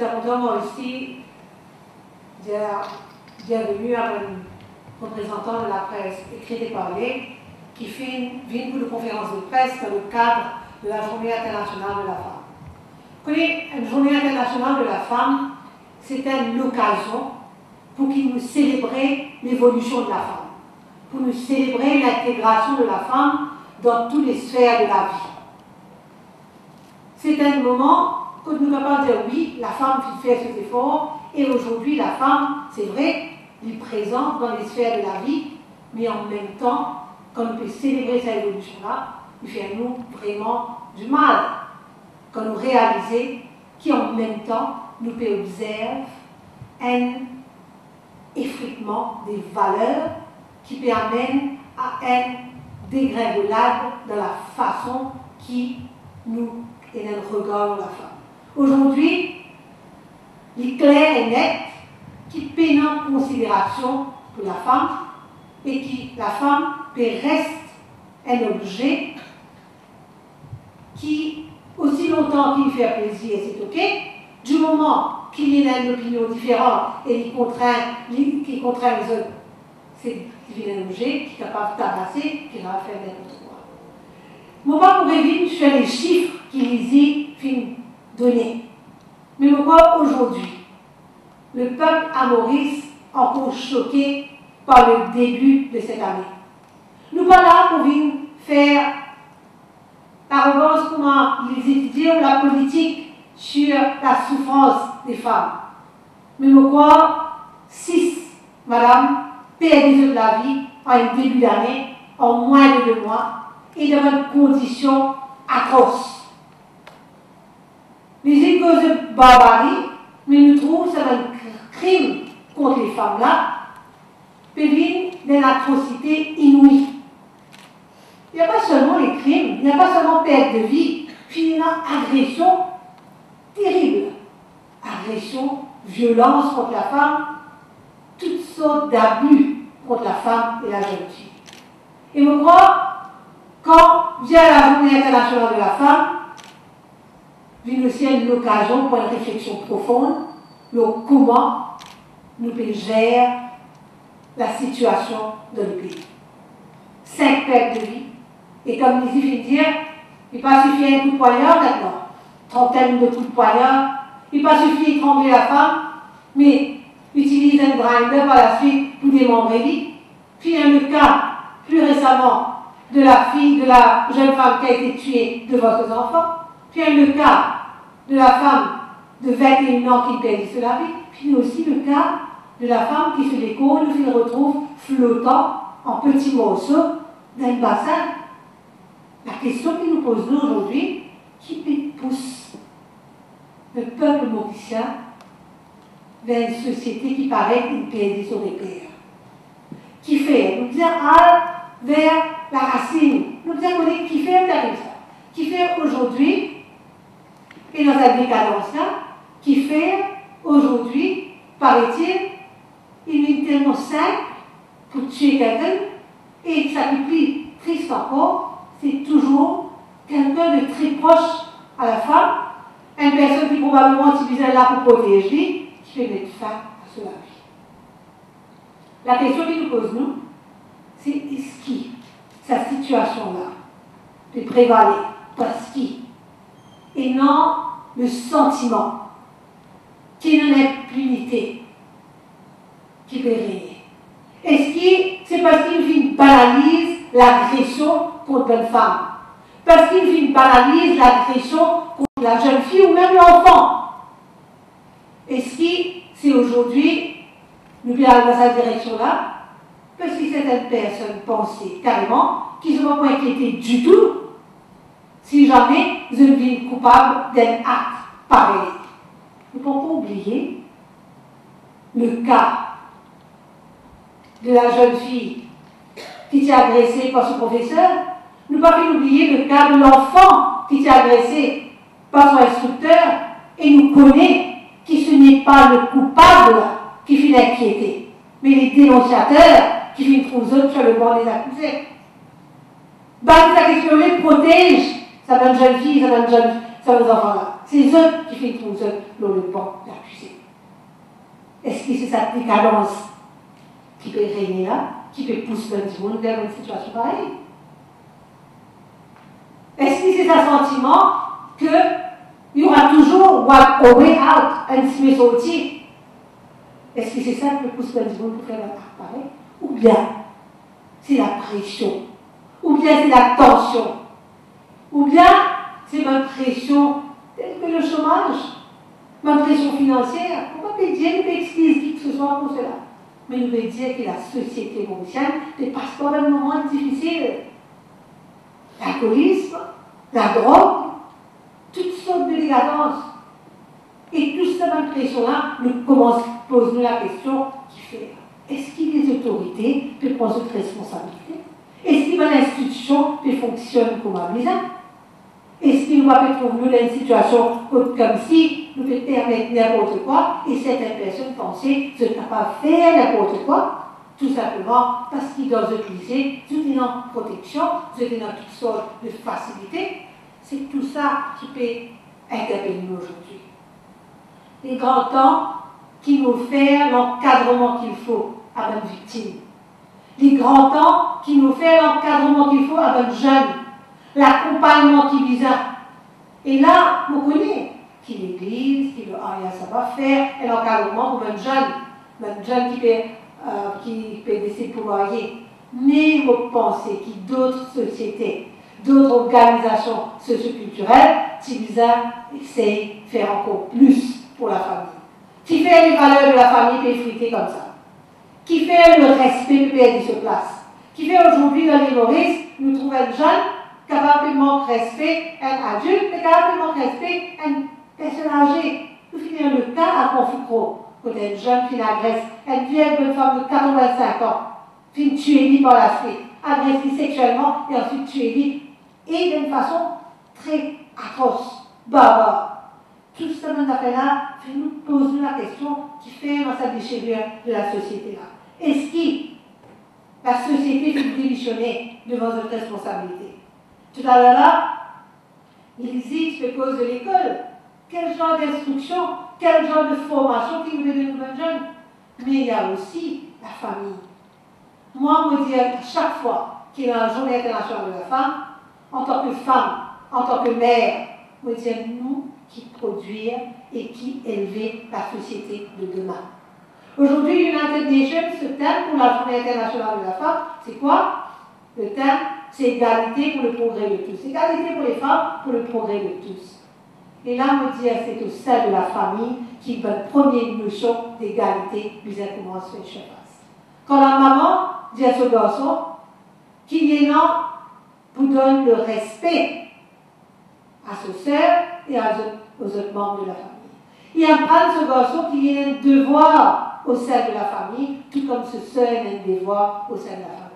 Moi aussi, bienvenue à un représentant de la presse écrite et parlée qui fait une conférence de presse dans le cadre de la Journée internationale de la femme. Vous voyez, une Journée internationale de la femme, c'était l'occasion pour qu'il nous célébrer l'évolution de la femme, pour nous célébrer l'intégration de la femme dans toutes les sphères de la vie. C'est un moment que nous sommes capables de dire oui, la femme fait cet effort, et aujourd'hui la femme, c'est vrai, elle est présente dans les sphères de la vie, mais en même temps, quand on peut célébrer cette évolution-là, il fait à nous vraiment du mal. Quand nous réalisons qu'en même temps, nous pouvons observer un effritement des valeurs qui permettent à un dégringolade dans la façon qui nous et dans le regard de la femme. Aujourd'hui, il est clair et net qui prend en considération pour la femme et qui la femme reste un objet qui, aussi longtemps qu'il fait plaisir, c'est ok, du moment qu'il y a une opinion différente et qui contraint les autres, c'est un objet qui est capable de tabasser, qui va faire n'importe quoi. Moi, pas pour éviter sur les chiffres qu'ils y finissent donner. Mais pourquoi aujourd'hui, le peuple à Maurice est encore choqué par le début de cette année. Nous pas là pour venir faire l'arrogance, comment les étudiants, la politique sur la souffrance des femmes. Mais pourquoi 6, madame, perdu de la vie en un début d'année, en moins de 2 mois, et dans une condition atroce. Les causes de barbarie, mais nous trouvons que c'est un crime contre les femmes-là, pévine d'une atrocité inouïe. Il n'y a pas seulement les crimes, il n'y a pas seulement perte de vie, puis il y a une agression terrible. Agression, violence contre la femme, toutes sortes d'abus contre la femme et la jeune fille. Et je crois, quand vient la Journée internationale de la femme, vient aussi l'occasion pour une réflexion profonde sur comment nous pouvons gérer la situation de le pays. 5 pertes de vie. Et comme il suffit de dire, il ne suffit un coup de poignard maintenant, trentaine de coups de poignard, il ne suffit de trembler la femme, mais utiliser un grinder par la suite pour démembrer lui. Puis il y a le cas, plus récemment, de la fille, de la jeune femme qui a été tuée devant ses enfants. Puis il y a le cas de la femme de 21 ans qui perdit la vie. Puis aussi le cas de la femme qui se découvre, qui se retrouve flottant en petits morceaux dans un bassin. La question qui nous pose nous aujourd'hui, qui pousse le peuple mauricien vers une société qui paraît une perdue sur les repères, qui fait, nous disons, vers la racine, nous disons qui fait comme ça, qui fait aujourd'hui, et dans la décadence là, qui fait aujourd'hui, paraît-il, une unité tellement simple pour tuer quelqu'un, et ça qui est plus triste encore, c'est toujours quelqu'un de très proche à la femme, une personne qui probablement utilisait là pour protéger, qui fait mettre fin à cela. La question qui nous pose, nous, c'est est-ce que cette situation-là peut prévaloir parce qu'il et non le sentiment qu'il y a une impunité qui peut régner. Est-ce que c'est parce qu'il banalise l'agression contre une femme? Parce qu'il banalise l'agression contre la jeune fille ou même l'enfant? Est-ce que c'est aujourd'hui, nous allons dans cette direction-là, parce que certaines personnes pensaient carrément qu'ils ne vont pas inquiéter du tout si jamais je deviens coupable d'un acte pareil. Il ne faut pas oublier le cas de la jeune fille qui était agressée par son professeur. Nous ne pouvons pas oublier le cas de l'enfant qui était agressé par son instructeur et nous connaît que ce n'est pas le coupable qui finit inquiété, mais les dénonciateurs qui finissent trouver sur le bord des accusés. Bah, la question les protège, ça donne jeune fille, ça donne enfant là. C'est eux qui finissent trouver sur le bord des accusés. accusé. Est-ce que c'est cette décadence qui peut régner là, qui peut pousser le monde vers une situation pareille? Est-ce que c'est un sentiment qu'il y aura toujours a way out, un petit sorti? Est-ce que c'est ça qui peut pousser le monde pour faire un acte pareil? Ou bien c'est la pression? Ou bien c'est la tension? Ou bien c'est ma pression telle que le chômage, ma pression financière? On ne peut pas dire, on ne peut expliquer qui que ce soit pour cela. Mais nous veut dire que la société mondiale passe par un moment difficile. L'alcoolisme, la drogue, toutes sortes de décadences. Et toute cette pression-là nous pose la question qui fait, est-ce que les autorités peuvent prendre cette responsabilité? Est-ce que l'institution peut fonctionner comme un blizzard? Est-ce qu'il va peut trouver dans une situation comme si nous pouvons permettre n'importe quoi et certaines personnes pensaient que ne pas faire n'importe quoi, tout simplement parce qu'ils doivent utiliser toute une protection, toute toutes sortes de facilités. C'est tout ça qui peut interpeller nous aujourd'hui. Les grands temps qui nous fait l'encadrement qu'il faut à une victime. Les grands temps qui nous fait l'encadrement qu'il faut à un jeune. L'accompagnement qui vise. Et là, vous connaissez qui l'église, qui le ça va faire, et l'encadrement pour un jeune qui peut laisser pouvoirer. Mais vous pensez qu'il y a d'autres sociétés, d'autres organisations socioculturelles qui essayent de faire encore plus pour la famille. Qui fait les valeurs de la famille peut effriter comme ça. Qui fait le respect peut perdre sur place. Qui fait aujourd'hui dans les Maurice, nous trouvons un jeune capable de manquer respect un adulte, mais capable de manquer respect une personne âgée. Nous finissons le cas à Confoucro, quand une jeune qui agresse une vieille bonne femme de 85 ans, puis tuer par la suite, agressée sexuellement et ensuite tuer et d'une façon très atroce, barbare. Tout ce affaire-là nous pose la question qui fait dans sa déchirure de la société-là. Est-ce que la société peut démissionner devant cette responsabilité? Tout à l'heure là, il existe à cause de l'école. Quel genre d'instruction, quel genre de formation qui nous donne de nos jeunes? Mais il y a aussi la famille. Moi, je me dis chaque fois qu'il y a la journée internationale de la femme, en tant que femme, en tant que mère, je me dis nous qui produire et qui élever la société de demain. Aujourd'hui, United Nations, ce thème pour la journée internationale de la femme, c'est quoi? Le thème, c'est égalité pour le progrès de tous. Égalité pour les femmes, pour le progrès de tous. Et là, on me dit, c'est au sein de la famille qui va la première notion d'égalité vis-à-vis de comment se fait chez face. Quand la maman dit à ce garçon qu'il est là pour donner le respect à ses sœurs et aux autres membres de la famille. Il apprend ce garçon qu'il y a un devoir au sein de la famille, tout comme ce sœur a un devoir au sein de la famille.